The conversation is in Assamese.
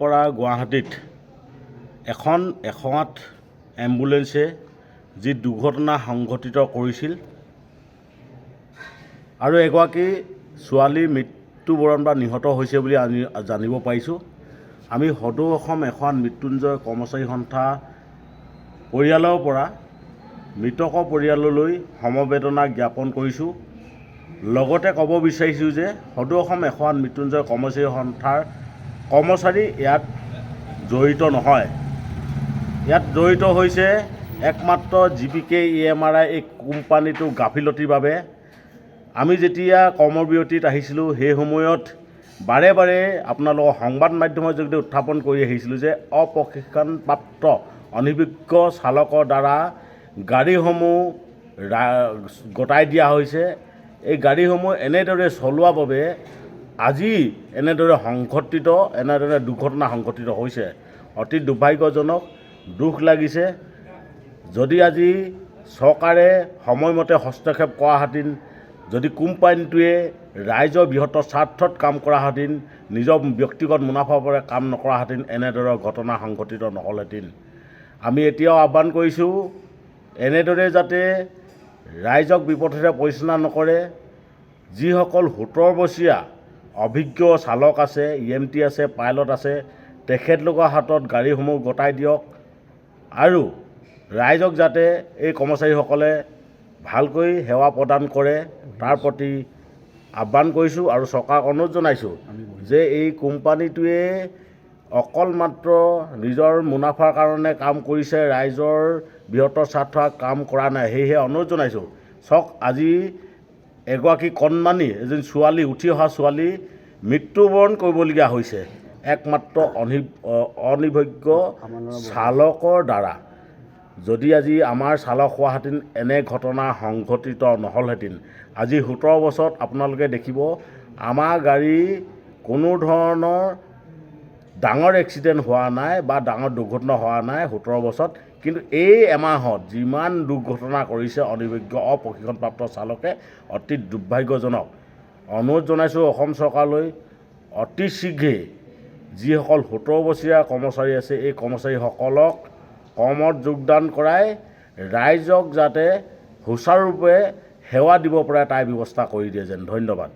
পৰা গুৱাহাটীত এখন 108 এম্বুলেন্সে যি দুৰ্ঘটনা সংঘটিত কৰিছিল আৰু এগৰাকী ছোৱালী মৃত্যুবৰণ বা নিহত হৈছে বুলি আমি জানিব পাৰিছোঁ। আমি সদৌ অসম 108 মৃত্যুঞ্জয় কৰ্মচাৰী সন্থা পৰিয়ালৰ পৰা মৃতকৰ পৰিয়াললৈ সমবেদনা জ্ঞাপন কৰিছোঁ। লগতে ক'ব বিচাৰিছোঁ যে সদৌ অসম 108 মৃত্যুঞ্জয় কৰ্মচাৰী সন্থাৰ কৰ্মচাৰী ইয়াত জড়িত নহয়। ইয়াত জড়িত হৈছে একমাত্ৰ GPK EMRI এই কোম্পানীটোৰ গাফিলতিৰ বাবে। আমি যেতিয়া কৰ্মবিৰতিত আহিছিলোঁ সেই সময়ত বাৰে বাৰে আপোনালোকৰ সংবাদ মাধ্যমৰ যোগেদি উত্থাপন কৰি আহিছিলোঁ যে অপ্ৰশিক্ষণপ্ৰাপ্ত অনভিজ্ঞ চালকৰ দ্বাৰা গাড়ীসমূহ গতাই দিয়া হৈছে। এই গাড়ীসমূহ এনেদৰে চলোৱাৰ বাবে আজি এনেদৰে দুৰ্ঘটনা সংঘটিত হৈছে। অতি দুৰ্ভাগ্যজনক, দুখ লাগিছে। যদি আজি চৰকাৰে সময়মতে হস্তক্ষেপ কৰাহেঁতেন, যদি কোম্পানীটোৱে ৰাইজৰ বৃহত্তৰ স্বাৰ্থত কাম কৰাহেঁতেন, নিজৰ ব্যক্তিগত মুনাফাৰ বাবে কাম নকৰাহেঁতেন, এনেদৰে ঘটনা সংঘটিত নহ'লহেঁতেন। আমি এতিয়াও আহ্বান কৰিছোঁ, এনেদৰে যাতে ৰাইজক বিপথে পৰিচালনা নকৰে। যিসকল 17 বছৰীয়া অভিজ্ঞ চালক আছে, EMT আছে, পাইলট আছে, তেখেতলোকৰ হাতত গাড়ীসমূহ গতাই দিয়ক আৰু ৰাইজক যাতে এই কৰ্মচাৰীসকলে ভালকৈ সেৱা প্ৰদান কৰে তাৰ প্ৰতি আহ্বান কৰিছোঁ আৰু চৰকাৰক অনুৰোধ জনাইছোঁ যে এই কোম্পানীটোৱে অকল মাত্ৰ নিজৰ মুনাফাৰ কাৰণে কাম কৰিছে, ৰাইজৰ বৃহত্তৰ স্বাৰ্থ কাম কৰা নাই। সেয়েহে অনুৰোধ জনাইছোঁ, চাওক আজি এগৰাকী কণমানি এজনী ছোৱালী, উঠি অহা ছোৱালী মৃত্যুবৰণ কৰিবলগীয়া হৈছে একমাত্ৰ অনভিজ্ঞ চালকৰ দ্বাৰা। যদি আজি আমাৰ চালক হোৱাহেঁতেন এনে ঘটনা সংঘটিত নহ'লহেঁতেন। আজি 17 বছৰত আপোনালোকে দেখিব আমাৰ গাড়ী কোনো ধৰণৰ ডাঙৰ এক্সিডেণ্ট হোৱা নাই বা ডাঙৰ দুৰ্ঘটনা হোৱা নাই 17 বছৰত। কিন্তু এই এমাহত যিমান দুৰ্ঘটনা কৰিছে অনভিজ্ঞ অপ্ৰশিক্ষণপ্ৰাপ্ত চালকে, অতি দুৰ্ভাগ্যজনক। অনুৰোধ জনাইছোঁ অসম চৰকাৰলৈ, অতি শীঘ্ৰেই যিসকল 17 বছৰীয়া কৰ্মচাৰী আছে এই কৰ্মচাৰীসকলক কৰ্মত যোগদান কৰাই ৰাইজক যাতে সুচাৰুৰূপে সেৱা দিব পাৰে তাৰ ব্যৱস্থা কৰি দিয়ে যেন। ধন্যবাদ।